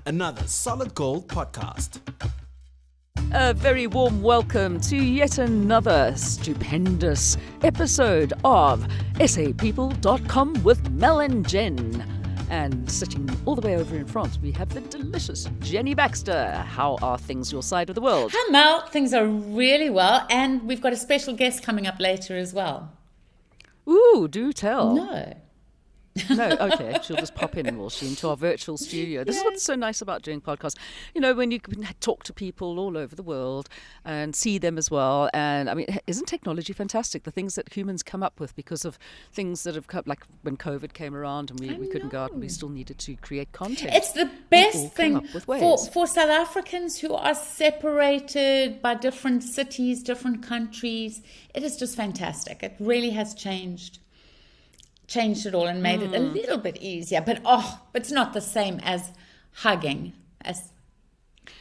another Solid Gold podcast. A very warm welcome to yet another stupendous episode of SAPeople.com with Mel and Jen. And sitting all the way over in France, we have the delicious Jenny Baxter. How are things your side of the world? Hi Mel, things are really well, and we've got a special guest coming up later as well. Ooh, do tell. No, okay. She'll just pop in, will she, into our virtual studio. This is what's so nice about doing podcasts. You know, when you can talk to people all over the world and see them as well. And I mean, isn't technology fantastic? The things that humans come up with because of things that have come, like when COVID came around and we couldn't go out and we still needed to create content. it's the best thing for for South Africans who are separated by different cities, different countries. It is just fantastic. It really has changed it all and made it a little bit easier, but it's not the same as hugging, as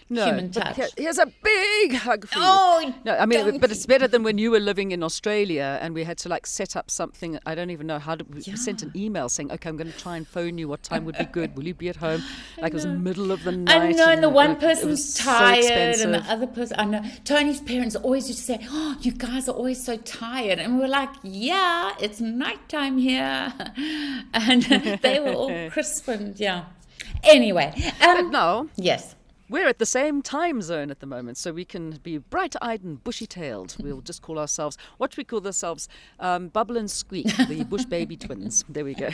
human touch. Here's a big hug for you. Oh, no, I mean, but it's better than when you were living in Australia and we had to like set up something. I don't even know how to. We sent an email saying, "Okay, I'm going to try and phone you. What time would be good? Will you be at home?" Like it was the middle of the night. I know, and the one person's tired, so and the other person. I know. Tony's parents always used to say, "Oh, you guys are always so tired," and we were like, "Yeah, it's nighttime here," and they were all crisp and Anyway, but no, yes. We're at the same time zone at the moment, so we can be bright-eyed and bushy-tailed. We'll just call ourselves, what do we call ourselves? Bubble and Squeak, the Bush Baby Twins. There we go.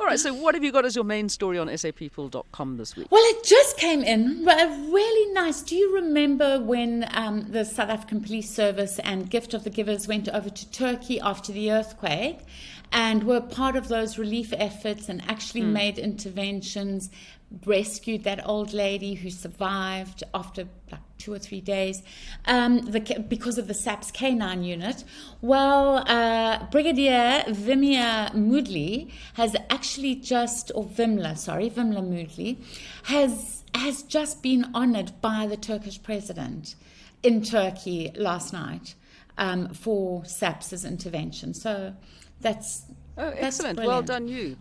All right, so what have you got as your main story on SAPeople.com this week? Well, it just came in really nice. Do you remember when the South African Police Service and Gift of the Givers went over to Turkey after the earthquake and were part of those relief efforts and actually made interventions, rescued that old lady who survived after like 2 or 3 days because of the SAP's K9 unit? Well, Brigadier Vimla Moodley has actually Vimla Moodley has just been honoured by the Turkish president in Turkey last night for SAP's intervention. So that's excellent. brilliant. Well done, you.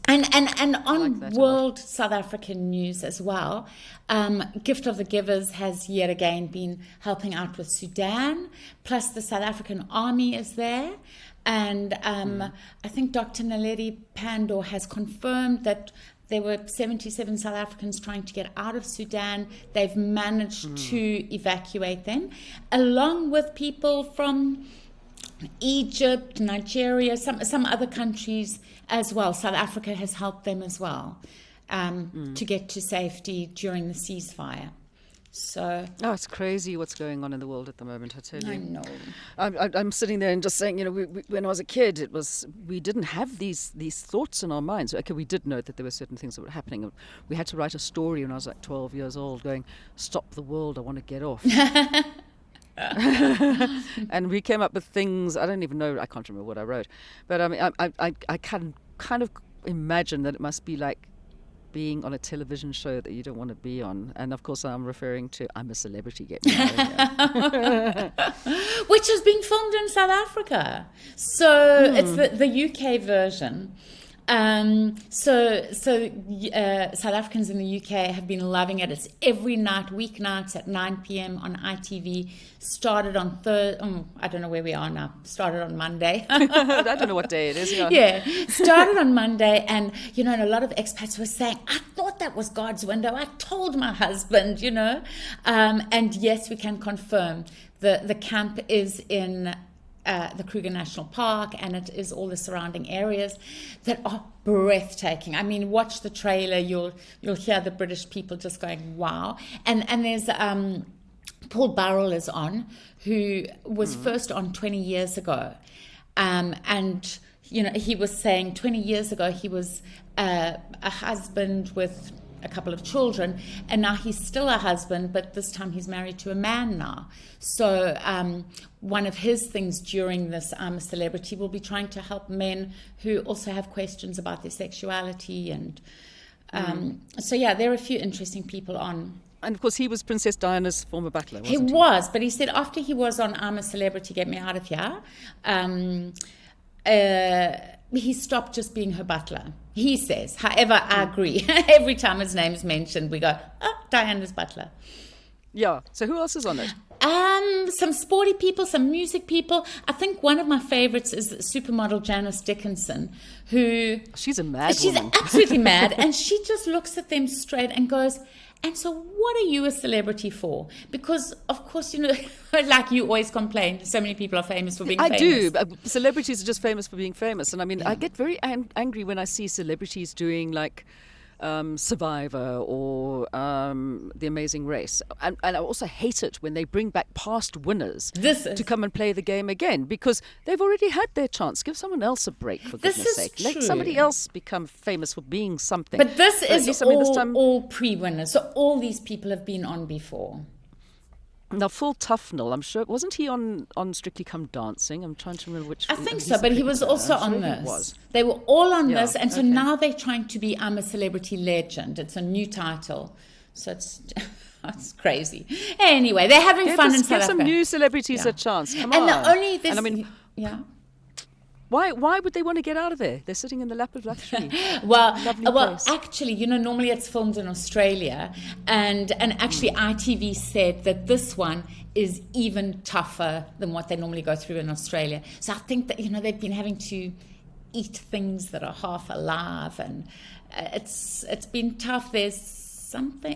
And on like World South African news as well, Gift of the Givers has yet again been helping out with Sudan, plus the South African Army is there. And I think Dr. Naledi Pandor has confirmed that there were 77 South Africans trying to get out of Sudan. They've managed to evacuate them, along with people from Egypt, Nigeria, some other countries as well. South Africa has helped them as well to get to safety during the ceasefire. So it's crazy what's going on in the world at the moment, I tell you. I know. I'm sitting there and just saying, when I was a kid, we didn't have these thoughts in our minds. Okay, we did know that there were certain things that were happening. We had to write a story when I was like 12 years old going, "Stop the world, I want to get off." And we came up with things, I don't even know, I can't remember what I wrote, but I mean I can kind of imagine that it must be like being on a television show that you don't want to be on. And of course I'm referring to I'm a Celebrity, Get Me Out of Here. Which is being filmed in South Africa, so it's the UK version. South Africans in the UK have been loving it. It's every night, weeknights at 9 p.m. on ITV. Started on I don't know where we are now. Started on Monday. I don't know what day it is. Yeah, started on Monday, and and a lot of expats were saying, "I thought that was God's window. I told my husband, and yes, we can confirm the camp is in the Kruger National Park, and it is all the surrounding areas that are breathtaking. I mean, watch the trailer, you'll hear the British people just going, wow. And there's Paul Burrell is on, who was first on 20 years ago. And, he was saying 20 years ago he was a husband with a couple of children, and now he's still a husband, but this time he's married to a man now. So one of his things during this I'm a Celebrity will be trying to help men who also have questions about their sexuality. And there are a few interesting people on. And of course he was Princess Diana's former butler, wasn't he? He was, but he said after he was on I'm a Celebrity, Get Me Out of Here, he stopped just being her butler. He says. However, I agree. Every time his name is mentioned, we go, Diana's butler. Yeah. So who else is on it? Some sporty people, some music people. I think one of my favorites is supermodel Janice Dickinson, who... She's a mad She's woman. absolutely mad. And she just looks at them straight and goes, and so what are you a celebrity for? Because, of course, like you always complain, so many people are famous for being famous. I do. Celebrities are just famous for being famous. And I mean, I get very angry when I see celebrities doing like Survivor or The Amazing Race. And I also hate it when they bring back past winners to come and play the game again, because they've already had their chance. Give someone else a break, for goodness sake. Let somebody else become famous for being something. But this is all pre-winners. So all these people have been on before. Now, Phil Tufnell, I'm sure, wasn't he on Strictly Come Dancing? I'm trying to remember which. I think so, but he was also on this. They were all on this, and so now they're trying to be I'm a Celebrity Legend. It's a new title, so it's crazy. Anyway, they're having fun in South Africa. Give some new celebrities a chance. Come on. And Why would they want to get out of there? They're sitting in the lap of luxury. well, actually, normally it's filmed in Australia, and actually ITV said that this one is even tougher than what they normally go through in Australia. So I think that they've been having to eat things that are half alive, and it's been tough. There's something,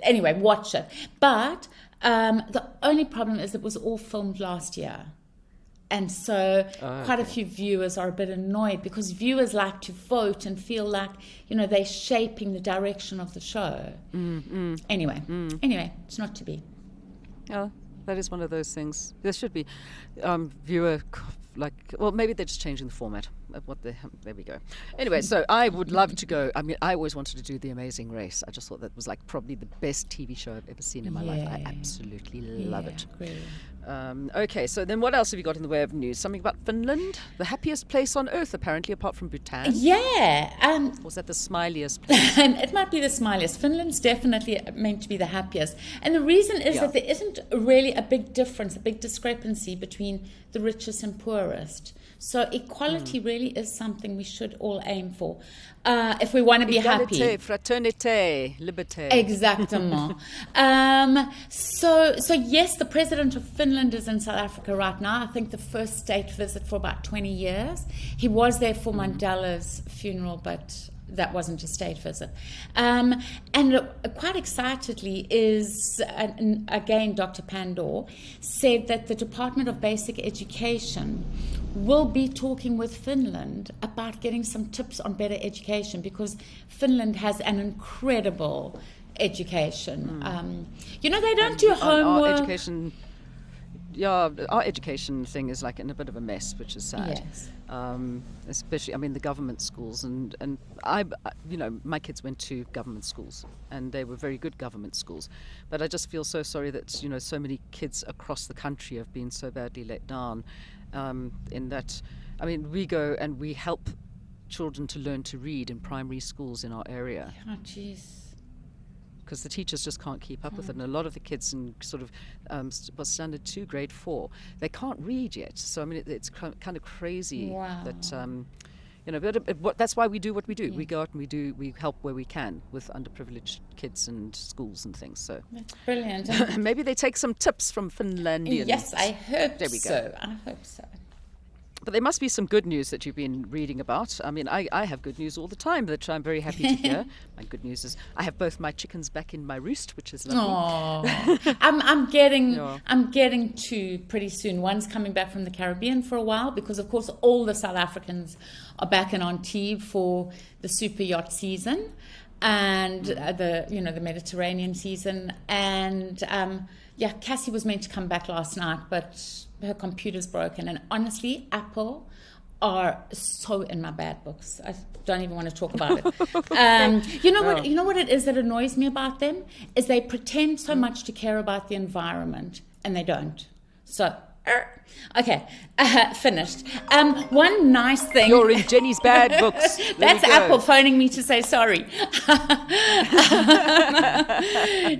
anyway, watch it. But the only problem is it was all filmed last year. And so quite a few viewers are a bit annoyed, because viewers like to vote and feel like, they're shaping the direction of the show. Anyway, it's not to be. Yeah, that is one of those things. There should be viewer, maybe they're just changing the format of there we go. Anyway, so I would love to go. I mean, I always wanted to do The Amazing Race. I just thought that was probably the best TV show I've ever seen in my life. I absolutely love it. Great. Okay, so then what else have you got in the way of news? Something about Finland? The happiest place on earth, apparently, apart from Bhutan? Yeah. Or was that the smiliest place? It might be the smiliest. Finland's definitely meant to be the happiest. And the reason is that there isn't really a big difference, a big discrepancy between the richest and poorest. So equality really is something we should all aim for if we want to be happy. Egalité, fraternité, liberté. Exactement. So yes, the president of Finland is in South Africa right now. I think the first state visit for about 20 years. He was there for Mandela's funeral, but that wasn't a state visit. And quite excitedly is, again, Dr. Pandor said that the Department of Basic Education will be talking with Finland about getting some tips on better education, because Finland has an incredible education. They don't do homework. Our education, our education thing is in a bit of a mess, which is sad. Yes. Especially, the government schools, and I, my kids went to government schools, and they were very good government schools. But I just feel so sorry that so many kids across the country have been so badly let down. In that, we go and we help children to learn to read in primary schools in our area. Oh, jeez. Because the teachers just can't keep up with it. And a lot of the kids in sort of standard 2, grade 4, they can't read yet. So, it's kind of crazy that, but that's why we do what we do. Yeah. We go out and we help where we can with underprivileged kids and schools and things. So that's brilliant. Maybe they take some tips from Finlandians. Yes, I hope there we go. So. I hope so. But there must be some good news that you've been reading about. I have good news all the time that I'm very happy to hear. My good news is I have both my chickens back in my roost, which is lovely. I'm getting two pretty soon. One's coming back from the Caribbean for a while, because of course all the South Africans are back in Antibes for the super yacht season and the Mediterranean season. And Cassie was meant to come back last night, but her computer's broken, and honestly, Apple are so in my bad books. I don't even want to talk about it. You know what it is that annoys me about them is they pretend so much to care about the environment, and they don't. So Okay, finished. One nice thing. You're in Jenny's bad books. That's Apple phoning me to say sorry.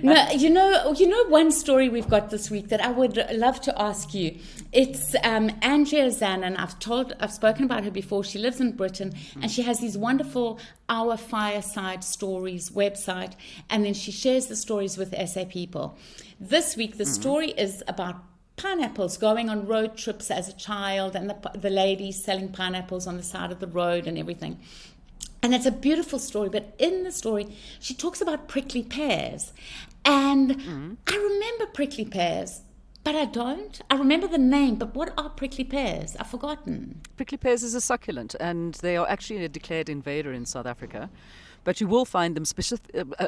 No, you know, one story we've got this week that I would love to ask you. It's Andrea Zanin. I've spoken about her before. She lives in Britain, and she has these wonderful Our Fireside Stories website, and then she shares the stories with SAPeople. This week, the story is about pineapples, going on road trips as a child, and the ladies selling pineapples on the side of the road and everything. And it's a beautiful story, but in the story, she talks about prickly pears. And I remember prickly pears, but I don't. I remember the name, but what are prickly pears? I've forgotten. Prickly pears is a succulent, and they are actually a declared invader in South Africa. But you will find them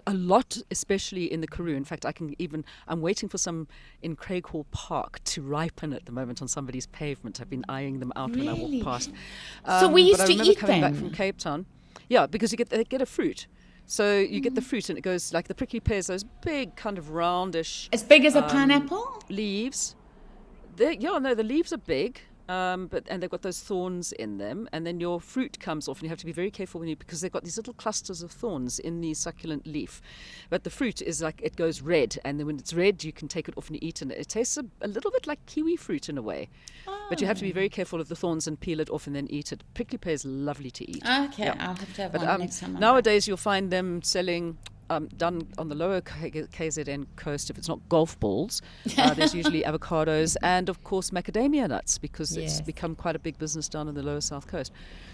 a lot, especially in the Karoo. In fact, I'm waiting for some in Craighall Park to ripen at the moment on somebody's pavement. I've been eyeing them out when I walk past. So we used but to I remember eat coming them. back from Cape Town. Yeah, because they get a fruit. So you get the fruit, and it goes like the prickly pears, those big kind of roundish. As big as a pineapple? Leaves. The leaves are big. And they've got those thorns in them, and then your fruit comes off, and you have to be very careful because they've got these little clusters of thorns in the succulent leaf. But the fruit is like, it goes red, and then when it's red, you can take it off and eat, and it tastes a little bit like kiwi fruit in a way. But you have to be very careful of the thorns and peel it off and then eat it. Prickly pear is lovely to eat. Okay, Yeah. I'll have to have But one next time. nowadays, you'll find them selling. Done on the lower KZN coast, if it's not golf balls, there's usually avocados and, of course, macadamia nuts, because it's become quite a big business down in the lower south coast.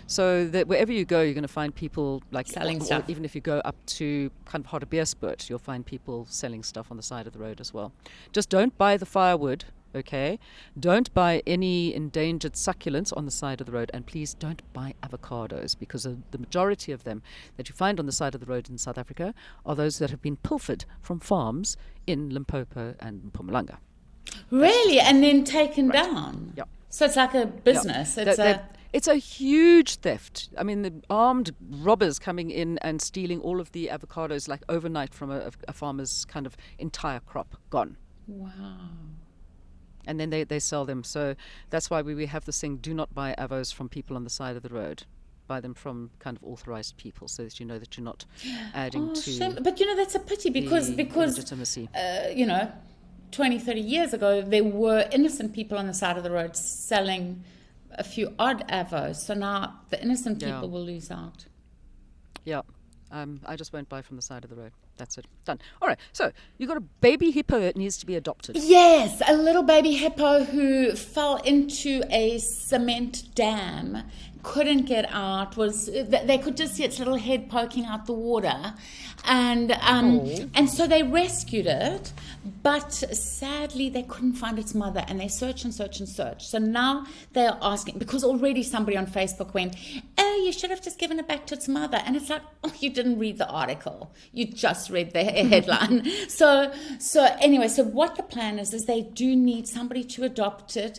So that wherever you go, you're going to find people like selling stuff. Even if you go up to kind of Hartbeespoort, you'll find people selling stuff on the side of the road as well. Just don't buy the firewood. Okay, don't buy any endangered succulents on the side of the road, and please don't buy avocados, because the majority of them that you find on the side of the road in South Africa are those that have been pilfered from farms in Limpopo and Mpumalanga. Really? And then taken down? Yep. So it's like a business. Yep. It's a huge theft. I mean, the armed robbers coming in and stealing all of the avocados like overnight from a farmer's kind of entire crop gone. Wow. And then they sell them. So that's why we have this thing, do not buy avos from people on the side of the road. Buy them from kind of authorized people, so that you know that you're not adding to shame. But that's a pity, because legitimacy. 20, 30 years ago, there were innocent people on the side of the road selling a few odd avos. So now the innocent people will lose out. Yeah. I just won't buy from the side of the road. That's it. Done. All right. So you've got a baby hippo that needs to be adopted. Yes, a little baby hippo who fell into a cement dam, couldn't get out. They could just see its little head poking out the water, and so they rescued it. But sadly, they couldn't find its mother, and they searched and searched and searched. So now they are asking, because already somebody on Facebook went, "Oh, you should have just given it back to its mother." And it's like, oh, you didn't read the article. You just read the headline. So anyway, so what the plan is they do need somebody to adopt it.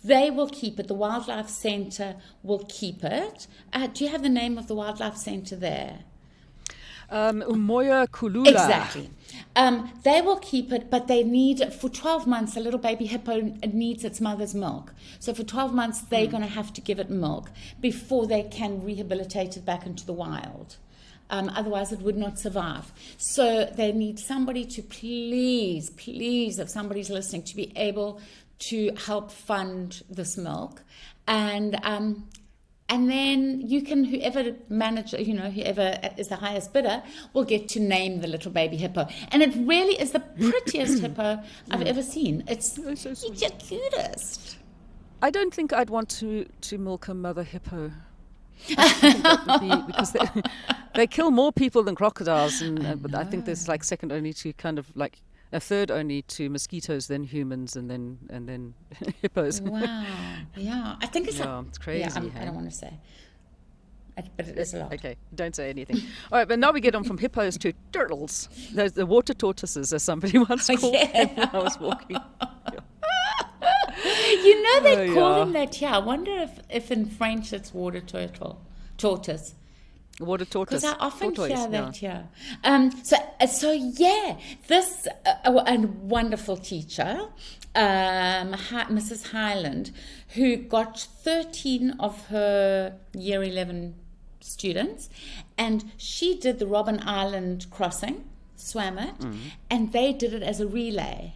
They will keep it. The Wildlife Centre will keep it. Do you have the name of the Wildlife Centre there? Umoya Kulula. Exactly. They will keep it, but they need, for 12 months, a little baby hippo needs its mother's milk. So for 12 months, they're going to have to give it milk before they can rehabilitate it back into the wild. Otherwise, it would not survive. So they need somebody to please, if somebody's listening, to be able to help fund this milk. And then you can, whoever is the highest bidder, will get to name the little baby hippo. And it really is the prettiest hippo I've ever seen. It's the cutest. I don't think I'd want to milk a mother hippo. I think that would be, because they kill more people than crocodiles, but I think there's like second only to kind of like a third only to mosquitoes, then humans, and then hippos. Wow. Yeah. I think it's it's crazy. Yeah, I don't want to say. But it is a lot. Okay, don't say anything. All right, but now we get on from hippos to turtles. There's the water tortoises, as somebody once called them when I was walking. They call them that here. I wonder if in French it's water tortoise. Water tortoise. Because I often Tortoise, hear that here. This a wonderful teacher, Mrs. Highland, who got 13 of her year 11 students, and she did the Robben Island crossing, swam it, and they did it as a relay.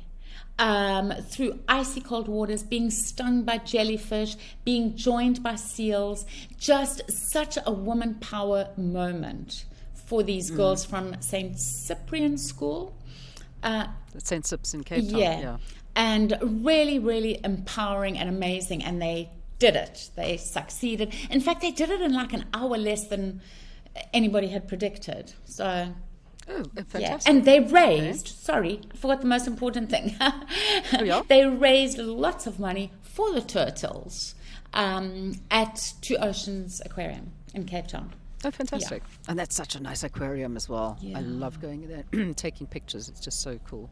Through icy cold waters, being stung by jellyfish, being joined by seals, just such a woman power moment for these girls from St. Cyprian School. St. Cyps in Cape Town. Yeah. And really, really empowering and amazing. And they did it. They succeeded. In fact, they did it in like an hour less than anybody had predicted. So... Oh, fantastic. Yeah. And they raised, I forgot the most important thing. They raised lots of money for the turtles at Two Oceans Aquarium in Cape Town. Oh, fantastic. Yeah. And that's such a nice aquarium as well. Yeah. I love going there, taking pictures. It's just so cool.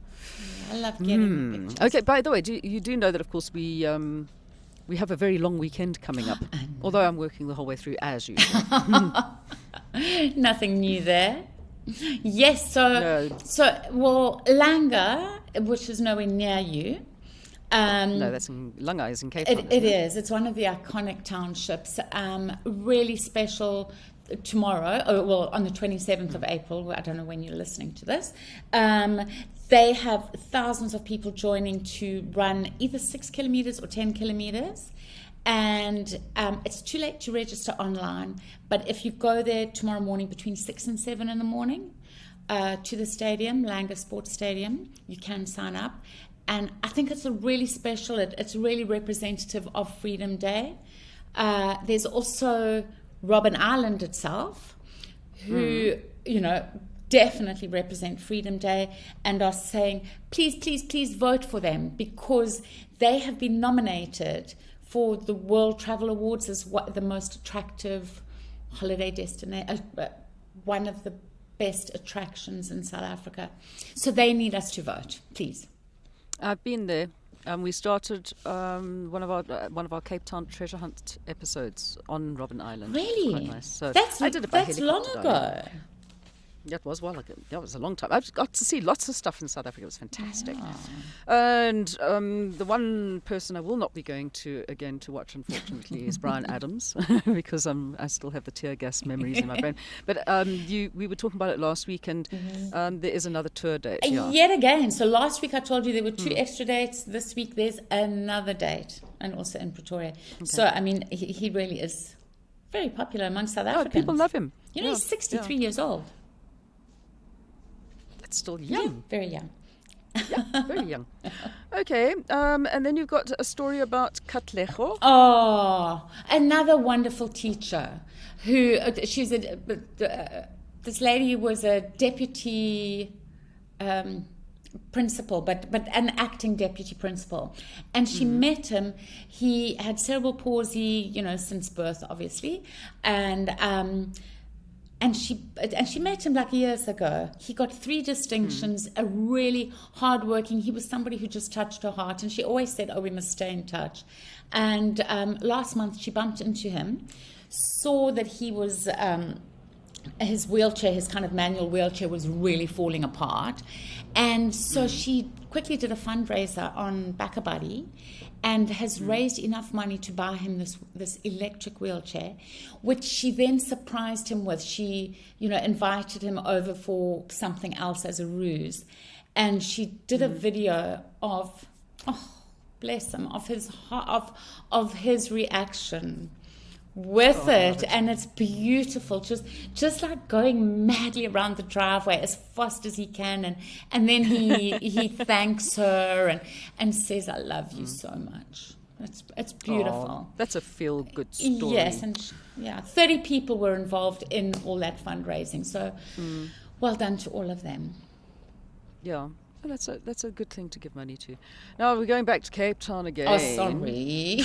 Yeah, I love getting the pictures. Okay, by the way, you do know that, of course, we have a very long weekend coming up, although I'm working the whole way through as usual. Nothing new there. Yes, Langa, which is nowhere near you. No, that's in Langa, is in Cape Town. It is. It's one of the iconic townships. Really special tomorrow, on the 27th of April. I don't know when you're listening to this. They have thousands of people joining to run either 6 kilometers or 10 kilometers. And it's too late to register online. But if you go there tomorrow morning between 6 and 7 in the morning to the stadium, Langa Sports Stadium, you can sign up. And I think it's a really special, it's really representative of Freedom Day. There's also Robben Island itself, who, definitely represent Freedom Day and are saying, please, please, please vote for them, because they have been nominated for the World Travel Awards as the most attractive holiday destination, one of the best attractions in South Africa. So they need us to vote, please. I've been there. We started one of our Cape Town treasure hunt episodes on Robben Island. Really? Quite nice. So I did it by that's long ago. That was that was a long time. I've got to see lots of stuff in South Africa. It was fantastic. Yeah. And the one person I will not be going to again to watch, unfortunately, is Brian Adams, because I still have the tear gas memories in my brain. But we were talking about it last week, and there is another tour date. Yeah. Yet again. So last week I told you there were 2 extra dates. This week there's another date, and also in Pretoria. Okay. So, I mean, he really is very popular among South Africans. People love him. He's 63 years old. That's still young. Yeah, very young. Yeah, very young. Okay, and then you've got a story about Katlego. Oh, another wonderful teacher who she's this lady was a deputy principal, but an acting deputy principal, and she met him. He had cerebral palsy, since birth, obviously, and she met him like years ago. He got 3 distinctions, a really hardworking. He was somebody who just touched her heart. And she always said, we must stay in touch. And last month she bumped into him, saw that he was, his wheelchair, his kind of manual wheelchair was really falling apart. And so she quickly did a fundraiser on BackaBuddy and has raised enough money to buy him this electric wheelchair, which she then surprised him with. She, invited him over for something else as a ruse. And she did a video of, bless him, of his reaction with it, and it's beautiful, just like going madly around the driveway as fast as he can, and then he thanks her and says, I love you so much. It's beautiful. That's a feel good story. Yes, and 30 people were involved in all that fundraising, so well done to all of them. Yeah. That's a good thing to give money to. Now we're going back to Cape Town again. Oh, sorry.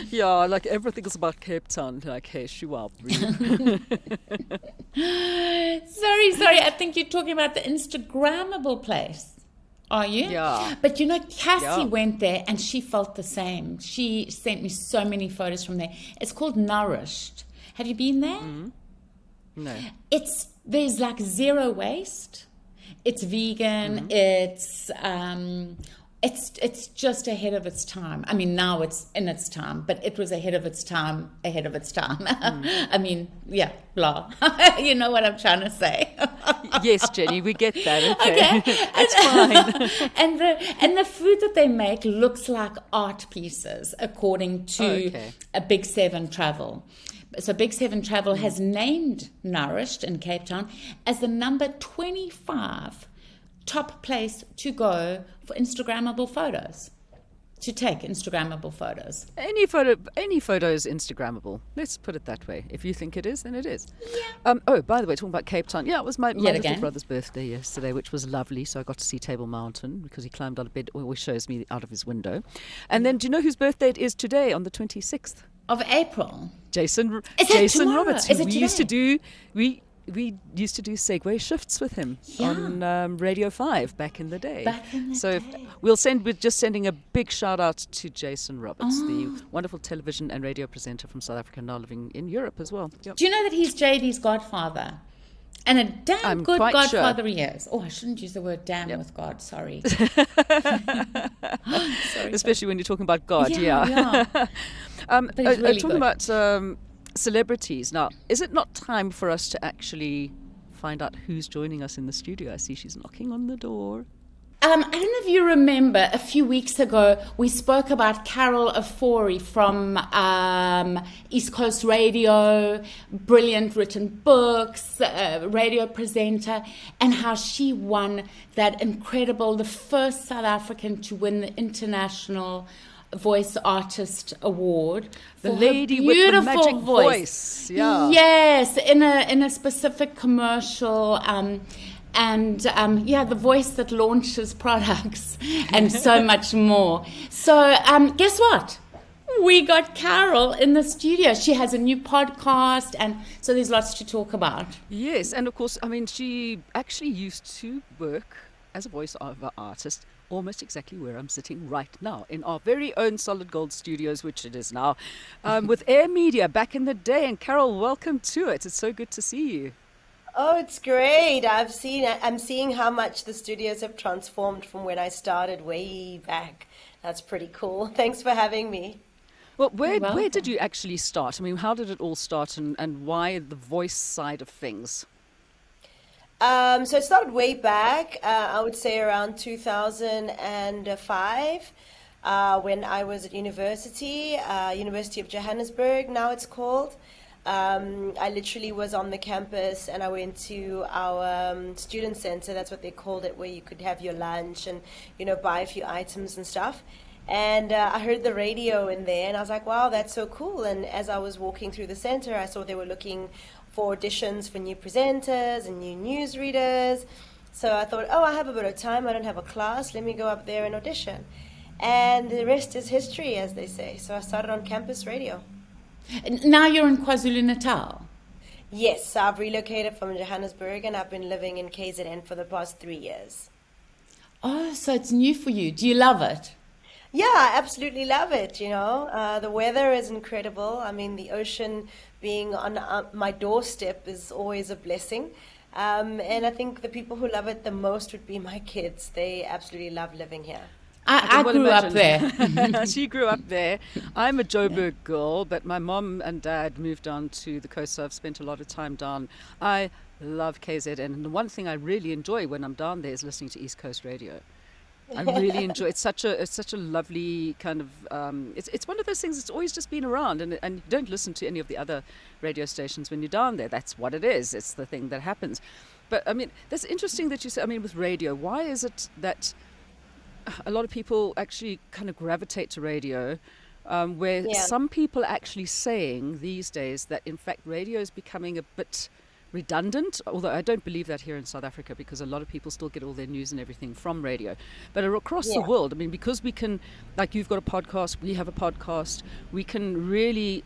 Yeah, like everything's about Cape Town, like, hey, Shuabri. Sorry. I think you're talking about the Instagrammable place. Are you? Yeah. But Cassie went there and she felt the same. She sent me so many photos from there. It's called Nourished. Have you been there? No. There's like zero waste. It's vegan. It's just ahead of its time. I mean, now it's in its time, but it was ahead of its time. I mean, yeah, blah. You know what I'm trying to say. Yes, Jenny, we get that. Okay. It's fine. And the food that they make looks like art pieces, according to a Big Seven Travel. So Big Seven Travel has named Nourished in Cape Town as the number 25 top place to go for Instagrammable photos, to take Instagrammable photos. Any photo is Instagrammable. Let's put it that way. If you think it is, then it is. Yeah. By the way, talking about Cape Town, it was my little brother's birthday yesterday, which was lovely. So I got to see Table Mountain because he climbed out of bed, or shows me out of his window. And then, do you know whose birthday it is today, on the 26th? Of April. Jason tomorrow? Roberts. Is it We used to do Segway shifts with him on Radio 5 back in the day. We're just sending a big shout out to Jason Roberts, the wonderful television and radio presenter from South Africa, now living in Europe as well. Yep. Do you know that he's JD's godfather? And a damn good godfather he is. Oh, I shouldn't use the word damn with God. Sorry. Especially when you're talking about God. Yeah. But he's really talking about celebrities. Now, is it not time for us to actually find out who's joining us in the studio? I see she's knocking on the door. I don't know if you remember, a few weeks ago, we spoke about Carol Afori from East Coast Radio, brilliant written books, radio presenter, and how she won the first South African to win the International Voice Artist Award. The lady with the magic voice. Yeah. Yes, in a specific commercial. The voice that launches products and so much more. So guess what? We got Carol in the studio. She has a new podcast, and so there's lots to talk about. Yes, and of course, I mean, she actually used to work as a voiceover artist almost exactly where I'm sitting right now, in our very own Solid Gold Studios, which it is now, with Air Media back in the day. And Carol, welcome to it. It's so good to see you. Oh, it's great. I'm seeing how much the studios have transformed from when I started way back. That's pretty cool. Thanks for having me. Well, where did you actually start? I mean, how did it all start, and why the voice side of things? So it started way back, I would say around 2005, when I was at University of Johannesburg, now it's called. I literally was on the campus, and I went to our student center, that's what they called it, where you could have your lunch and, buy a few items and stuff. And I heard the radio in there, and I was like, wow, that's so cool. And as I was walking through the center, I saw they were looking for auditions for new presenters and new newsreaders. So I thought, I have a bit of time, I don't have a class, let me go up there and audition. And the rest is history, as they say. So I started on campus radio. Now you're in KwaZulu-Natal? Yes, I've relocated from Johannesburg, and I've been living in KZN for the past 3 years. Oh, so it's new for you. Do you love it? Yeah, I absolutely love it, The weather is incredible. I mean, the ocean being on my doorstep is always a blessing. And I think the people who love it the most would be my kids. They absolutely love living here. I grew up there. She grew up there. I'm a Joburg girl, but my mom and dad moved on to the coast, so I've spent a lot of time down. I love KZN, and the one thing I really enjoy when I'm down there is listening to East Coast Radio. I really enjoy it. It's such a lovely kind of it's one of those things that's always just been around, and you don't listen to any of the other radio stations when you're down there. That's what it is. It's the thing that happens. But I mean, that's interesting that you say, I mean, with radio, why is it that a lot of people actually kind of gravitate to radio, where some people are actually saying these days that in fact radio is becoming a bit redundant, although I don't believe that here in South Africa, because a lot of people still get all their news and everything from radio. But across the world, I mean, because we can, like you've got a podcast, we have a podcast, we can really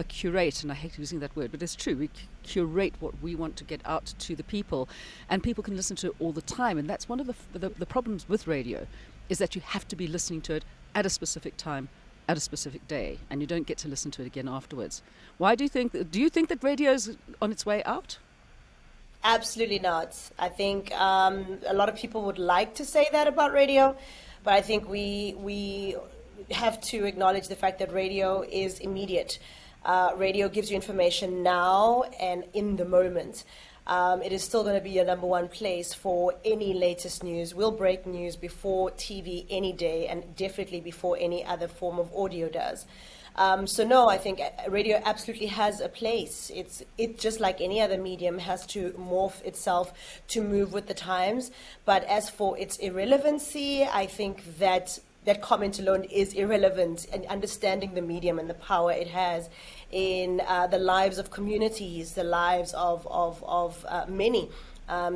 curate, and I hate using that word, but it's true, we curate what we want to get out to the people, and people can listen to it all the time. And that's one of the problems with radio, is that you have to be listening to it at a specific time at a specific day, and you don't get to listen to it again afterwards. Why do you think that radio is on its way out? Absolutely not. I think a lot of people would like to say that about radio, but I think we have to acknowledge the fact that radio is immediate. Radio gives you information now and in the moment. It is still going to be your number one place for any latest news. We'll break news before TV any day, and definitely before any other form of audio does. So no, I think radio absolutely has a place. It just like any other medium has to morph itself to move with the times. But as for its irrelevancy, I think that comment alone is irrelevant, and understanding the medium and the power it has in the lives of communities, the lives of many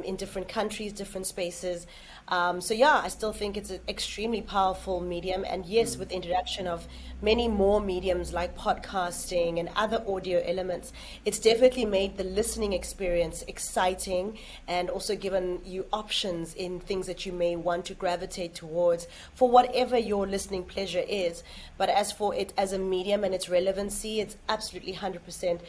in different countries, different spaces. So yeah, I still think it's an extremely powerful medium. And yes, with the introduction of many more mediums like podcasting and other audio elements, it's definitely made the listening experience exciting, and also given you options in things that you may want to gravitate towards for whatever your listening pleasure is. But as for it as a medium and its relevancy, it's absolutely 100%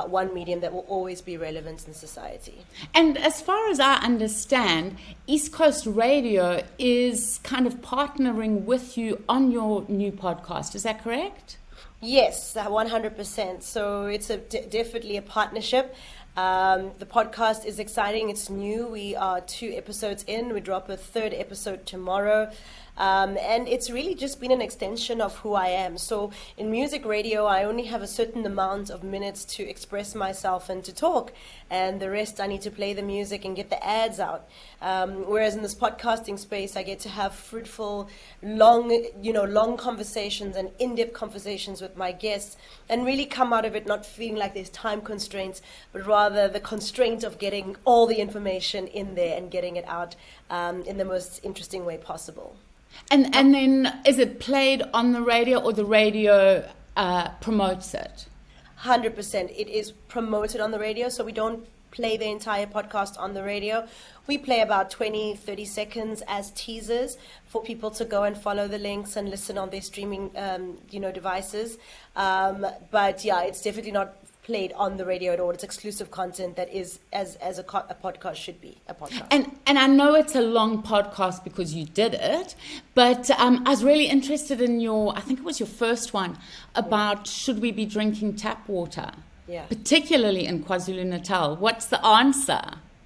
one medium that will always be relevant in society. And as far as I understand, East Coast Radio is kind of partnering with you on your new podcast. Is that correct? Yes, 100%. So it's definitely a partnership. The podcast is exciting. It's new. We are 2 episodes in. We drop a 3rd episode tomorrow. And it's really just been an extension of who I am. So in music radio, I only have a certain amount of minutes to express myself and to talk. And the rest, I need to play the music and get the ads out. Whereas in this podcasting space, I get to have fruitful, long conversations and in-depth conversations with my guests, and really come out of it not feeling like there's time constraints, but rather the constraint of getting all the information in there and getting it out in the most interesting way possible. And then is it played on the radio, or the radio promotes it? 100%. It is promoted on the radio, so we don't play the entire podcast on the radio. We play about 20-30 seconds as teasers for people to go and follow the links and listen on their streaming devices. But yeah, it's definitely not played on the radio at all. It's exclusive content that is as a podcast should be a podcast. And I know it's a long podcast because you did it, but I was really interested in I think it was your first one, about should we be drinking tap water? Yeah. Particularly in KwaZulu-Natal. What's the answer?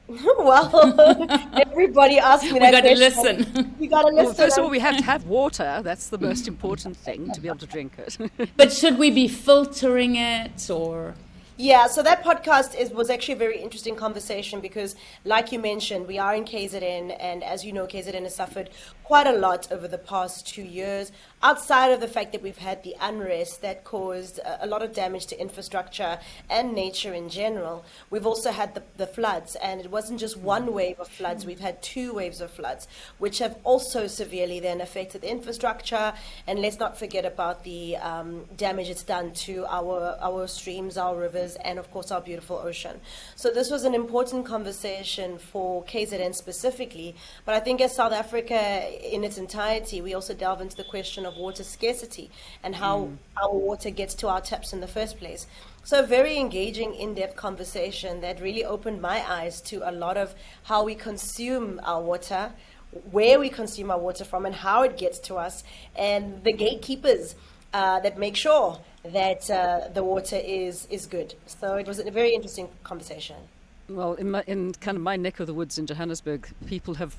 Well, everybody asks me that question. Listen. You got to listen. Well, first of all, we have to have water. That's the most important thing, to be able to drink it. But should we be filtering it, or? Yeah, so that podcast was actually a very interesting conversation because, like you mentioned, we are in KZN, and as you know, KZN has suffered quite a lot over the past 2 years. Outside of the fact that we've had the unrest that caused a lot of damage to infrastructure and nature in general, we've also had the floods, and it wasn't just one wave of floods, we've had 2 waves of floods, which have also severely then affected the infrastructure. And let's not forget about the damage it's done to our streams, our rivers, and of course our beautiful ocean. So this was an important conversation for KZN specifically, but I think as South Africa in its entirety, we also delve into the question of water scarcity and how our water gets to our taps in the first place. So a very engaging, in-depth conversation that really opened my eyes to a lot of how we consume our water, where we consume our water from, and how it gets to us, and the gatekeepers that make sure that the water is good. So it was a very interesting conversation. Well, in kind of my neck of the woods in Johannesburg, people have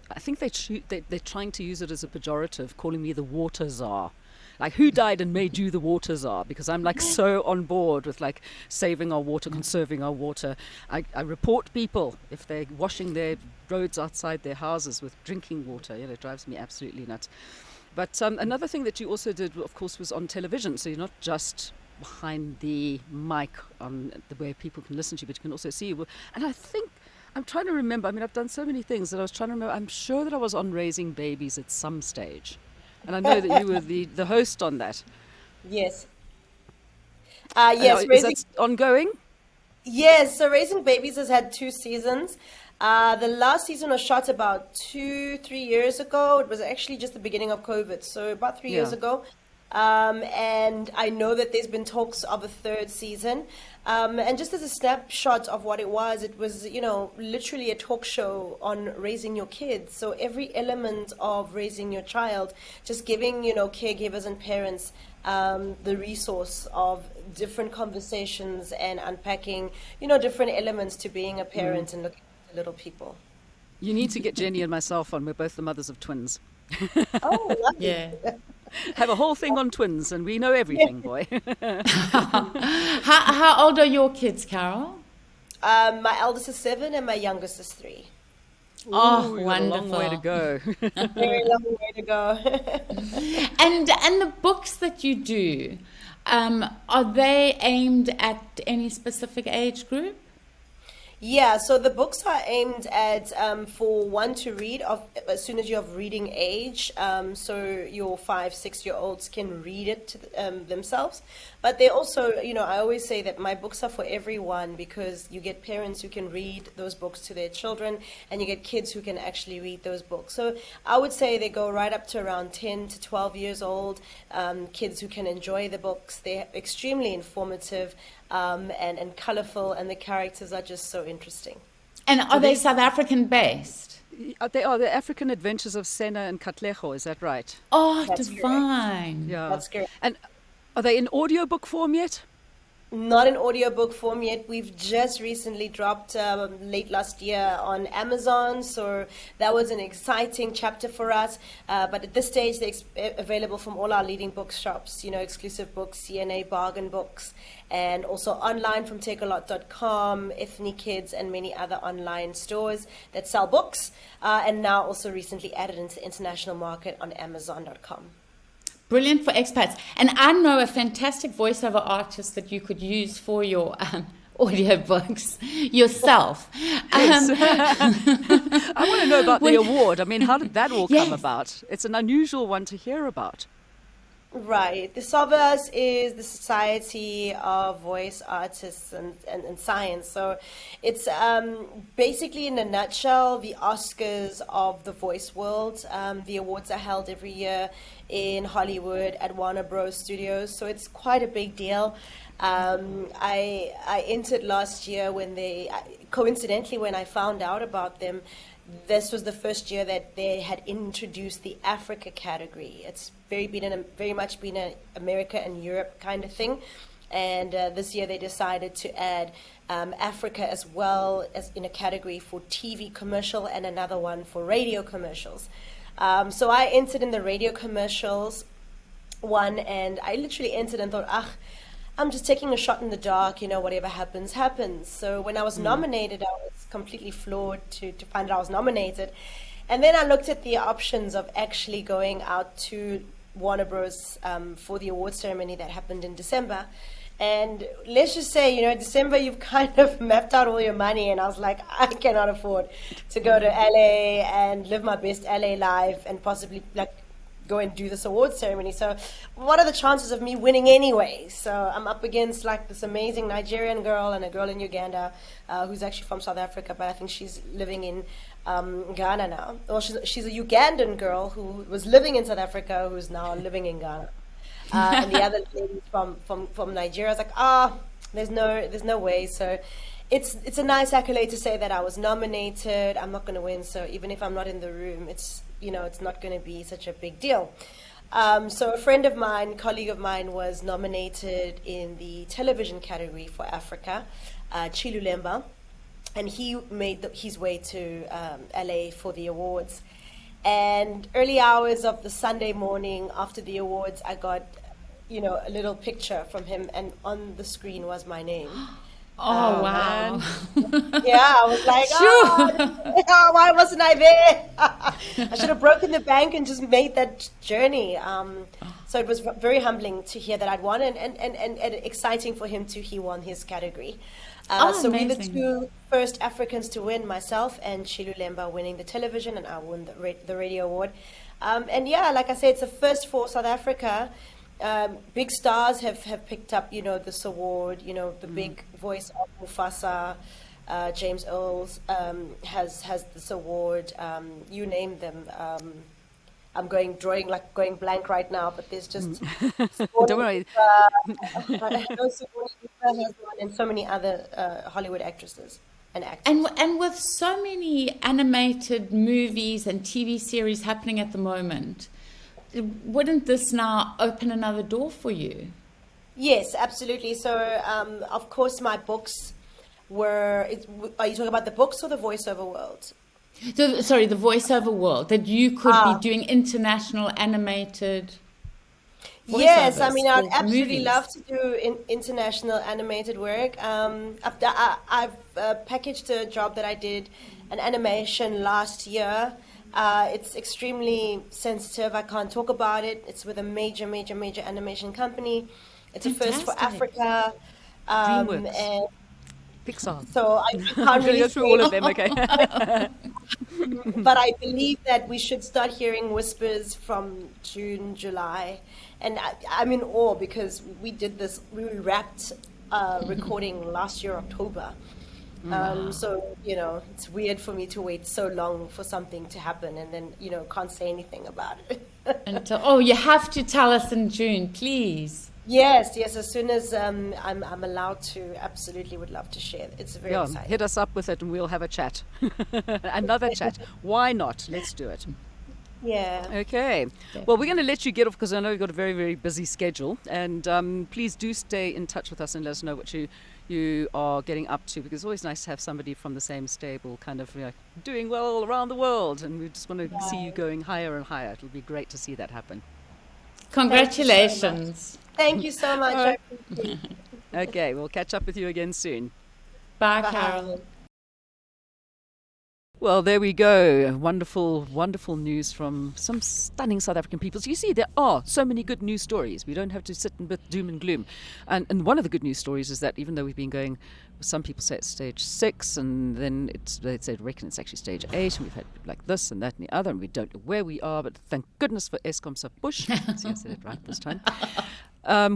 I think they're trying to use it as a pejorative, calling me the water czar. Like, who died and made you the water czar? Because I'm so on board with saving our water, conserving our water. I report people if they're washing their roads outside their houses with drinking water. It drives me absolutely nuts. But another thing that you also did, of course, was on television. So you're not just behind the mic on the way people can listen to you, but you can also see you. And I think, I'm trying to remember, I've done so many things that I was trying to remember. I'm sure that I was on Raising Babies at some stage. And I know that you were the host on that. Yes. Yes. Is that ongoing? Yes. So Raising Babies has had 2 seasons. The last season was shot about 2-3 years ago. It was actually just the beginning of COVID. So about 3 years ago. And I know that there's been talks of a third season. And just as a snapshot of what it was, literally a talk show on raising your kids. So every element of raising your child, just giving, caregivers and parents the resource of different conversations and unpacking, different elements to being a parent and looking after little people. You need to get Jenny and myself on. We're both the mothers of twins. Oh, lovely. Yeah. Have a whole thing on twins, and we know everything, boy. How old are your kids, Carol? My eldest is 7 and my youngest is 3. Oh, Ooh, wonderful. a long way to go. Very long way to go. And the books that you do, are they aimed at any specific age group? Yeah, so the books are aimed at for one to read as soon as you're of reading age. So your 5-6-year-olds can read it to themselves. But they also, I always say that my books are for everyone, because you get parents who can read those books to their children, and you get kids who can actually read those books. So I would say they go right up to around 10 to 12 years old, kids who can enjoy the books. They're extremely informative and colorful, and the characters are just so interesting. And are they South African based? They are the African Adventures of Senna and Katlego, is that right? Oh, That's divine. Yeah. That's great. And are they in audiobook form yet? Not in audiobook form yet. We've just recently dropped late last year on Amazon, so that was an exciting chapter for us. But at this stage, they're available from all our leading bookshops, Exclusive Books, CNA Bargain Books, and also online from takealot.com, Ethnic Kids, and many other online stores that sell books, and now also recently added into the international market on Amazon.com. Brilliant for expats. And I know a fantastic voiceover artist that you could use for your audiobooks yourself. Yes. I want to know about the award. I mean, how did that all come Yes. about? It's an unusual one to hear about. Right. The Saffers is the Society of Voice Artists and Science. So it's basically, in a nutshell, the Oscars of the voice world. The awards are held every year in Hollywood at Warner Bros. Studios. So it's quite a big deal. I entered last year coincidentally, when I found out about them, this was the first year that they had introduced the Africa category. It's very much been an America and Europe kind of thing. And this year they decided to add Africa as well as in a category for TV commercial and another one for radio commercials. So I entered in the radio commercials one, and I literally entered and thought, I'm just taking a shot in the dark, whatever happens, happens. So when I was nominated, I was completely floored to find out I was nominated. And then I looked at the options of actually going out to Warner Bros. For the award ceremony that happened in December. And let's just say, December, you've kind of mapped out all your money. And I was like, I cannot afford to go to LA and live my best LA life and possibly go and do this award ceremony. So what are the chances of me winning anyway? So I'm up against this amazing Nigerian girl and a girl in Uganda who's actually from South Africa, but I think she's living in Ghana now. Well, she's a Ugandan girl who was living in South Africa who's now living in Ghana. And the other lady from Nigeria. I was like, there's no way. So it's a nice accolade to say that I was nominated. I'm not going to win, so even if I'm not in the room, it's not going to be such a big deal. So a friend of mine, colleague of mine, was nominated in the television category for Africa, Chilulemba, and he made his way to LA for the awards. And early hours of the Sunday morning after the awards, I got, a little picture from him, and on the screen was my name. Oh, wow. Yeah, I was like, why wasn't I there? I should have broken the bank and just made that journey. So it was very humbling to hear that I'd won, and exciting for him too. He won his category. So we were the two first Africans to win, myself and Chilulemba winning the television, and I won the radio award. And yeah, like I said, it's a first for South Africa. Big stars have picked up, this award. The big voice of Mufasa, James Earls, has this award. You name them. I'm going blank right now, but there's just Don't worry. I know Sigourney Weaver has one, and so many other Hollywood actresses and actors. And with so many animated movies and TV series happening at the moment, wouldn't this now open another door for you? Yes, absolutely. So, of course, my books are you talking about the books or the voiceover world? The voiceover world, that you could be doing international animated Yes, I mean, I'd for absolutely movies. love to do international animated work. I've packaged a job that I did, an animation last year. It's extremely sensitive. I can't talk about it. It's with a major animation company. It's a first for Fantastic. Africa. DreamWorks. And Pixar. so I I'm can't going to really go through all of say, them, okay? but I believe that we should start hearing whispers from June, July. And I'm in awe because we wrapped recording last year, October. So, it's weird for me to wait so long for something to happen and then, can't say anything about it. You have to tell us in June, please. Yes. As soon as I'm allowed to, absolutely would love to share. It's very exciting. Hit us up with it and we'll have a chat. Another chat. Why not? Let's do it. Yeah. Okay. Well, we're going to let you get off because I know you've got a very, very busy schedule. And please do stay in touch with us and let us know what you are getting up to, because it's always nice to have somebody from the same stable kind of doing well around the world. And we just want to see you going higher and higher. It'll be great to see that happen. Congratulations. Thank you so much. I appreciate it. Okay. We'll catch up with you again soon. Bye, Bye. Carol. Well, there we go. Wonderful, wonderful news from some stunning South African people. So you see, there are so many good news stories. We don't have to sit in doom and gloom. And one of the good news stories is that even though we've been going, some people say it's stage 6, and then they reckon it's actually stage 8, and we've had like this and that and the other, and we don't know where we are. But thank goodness for Eskom Push. See, I said it right this time.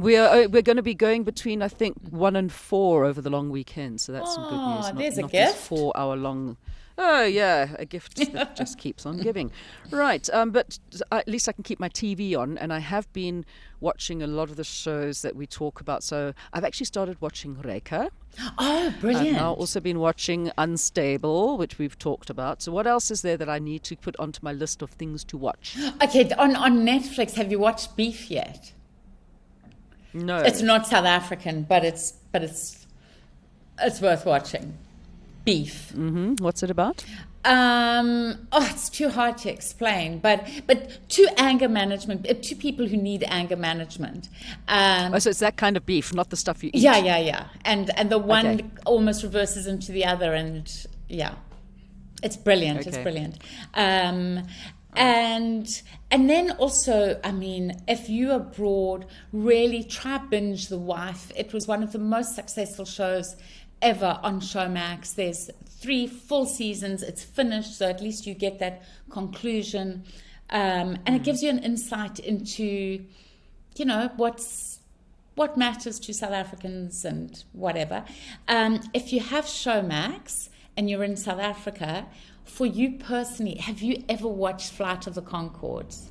We're going to be going between, I think, 1 and 4 over the long weekend. So that's some good news. There's a not gift. This 4-hour long. Oh, yeah, a gift that just keeps on giving. Right, but at least I can keep my TV on, and I have been watching a lot of the shows that we talk about. So I've actually started watching Reka. Oh, brilliant. I've now also been watching Unstable, which we've talked about. So what else is there that I need to put onto my list of things to watch? Okay, on Netflix, have you watched Beef yet? No. It's not South African, but it's worth watching. Beef. Mm-hmm. What's it about? It's too hard to explain, but two people who need anger management. So it's that kind of beef, not the stuff you eat. Yeah. And the one Okay. almost reverses into the other, and yeah, it's brilliant. It's Okay. brilliant. And then also, I mean, if you're abroad, really try binge The Wife. It was one of the most successful shows ever on Showmax. There's 3 full seasons. It's finished, so at least you get that conclusion, and it gives you an insight into, what matters to South Africans and whatever. If you have Showmax and you're in South Africa, for you personally, have you ever watched Flight of the Conchords?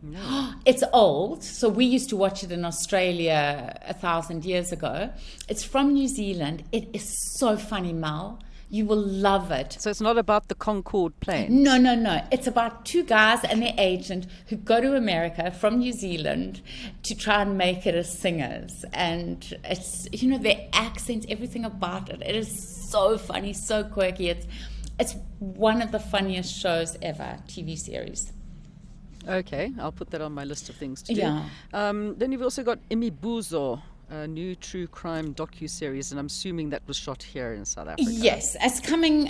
No. It's old, so we used to watch it in Australia 1,000 years ago. It's from New Zealand. It is so funny, Mel. You will love it. So it's not about the Concorde plane. No. It's about 2 guys and their agent who go to America from New Zealand to try and make it as singers. And it's, their accents, everything about it. It is so funny, so quirky. It's one of the funniest shows ever, TV series. Okay, I'll put that on my list of things to do. Yeah. Then you've also got Imibuzo, a new true crime docu-series, and I'm assuming that was shot here in South Africa. Yes, it's coming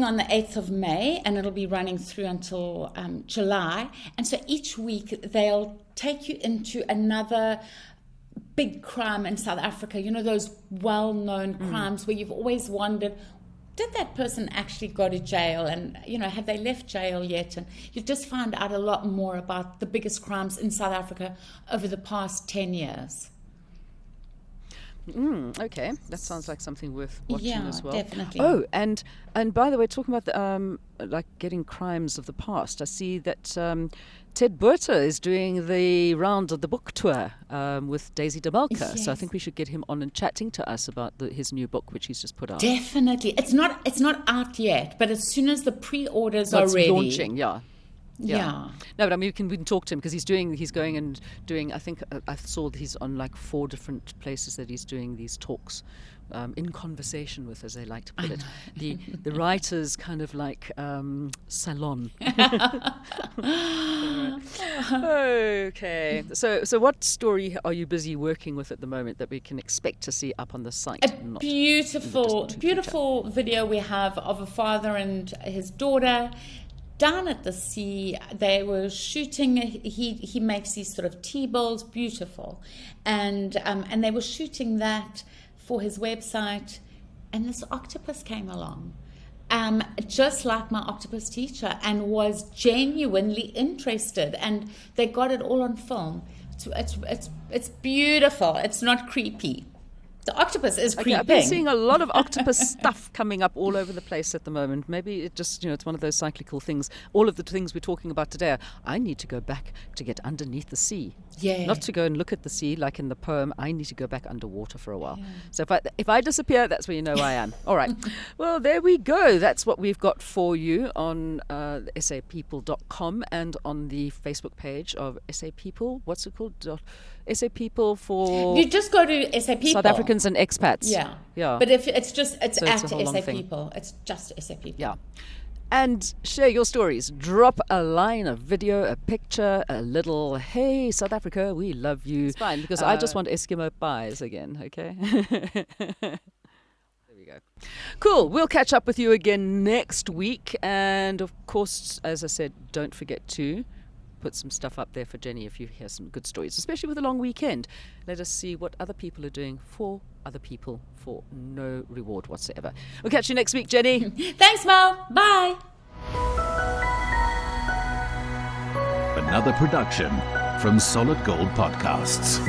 on the 8th of May, and it'll be running through until July. And so each week they'll take you into another big crime in South Africa. Those well-known crimes where you've always wondered, did that person actually go to jail, and have they left jail yet? And you just find out a lot more about the biggest crimes in South Africa over the past 10 years. Okay, that sounds like something worth watching Yeah, as well. definitely. Oh, and by the way, talking about the, like getting crimes of the past, I see that Ted Berta is doing the round of the book tour with Daisy DeMelka. So I Yes. think we should get him on and chatting to us about his new book, which he's just put out. Definitely. It's not out yet, but as soon as the pre-orders are It's ready. launching, yeah. Yeah. No, but I mean, we can talk to him because he's going and doing. I think I saw that he's on like 4 different places that he's doing these talks, in conversation with, as they like to put it, the writers' kind of like salon. Okay, so what story are you busy working with at the moment that we can expect to see up on the site? A beautiful video we have of a father and his daughter down at the sea. They were shooting. He makes these sort of T-bills, beautiful, and they were shooting that for his website, and this octopus came along, just like my octopus teacher, and was genuinely interested, and they got it all on film. It's beautiful. It's not creepy. The octopus is creeping. Okay, I've been seeing a lot of octopus stuff coming up all over the place at the moment. Maybe it just, it's one of those cyclical things. All of the things we're talking about today, I need to go back to get underneath the sea. Yeah. Not to go and look at the sea like in the poem. I need to go back underwater for a while. Yeah. So if I disappear, that's where you know I am. All right. Well, there we go. That's what we've got for you on SAPeople.com and on the Facebook page of SAPeople. What's it called? SAPeople for... You just go to SAPeople. South Africans and expats. Yeah. Yeah. But if it's So at it's a whole long thing. SAPeople. It's just SAPeople. Yeah. And share your stories. Drop a line, a video, a picture, a little, hey, South Africa, we love you. It's fine, because I just want Eskimo pies again, okay? There we go. Cool. We'll catch up with you again next week. And, of course, as I said, don't forget to put some stuff up there for Jenny if you hear some good stories, especially with a long weekend. Let us see what other people are doing for other people for no reward whatsoever. We'll catch you next week, Jenny. Thanks, Mel. Bye. Another production from Solid Gold Podcasts.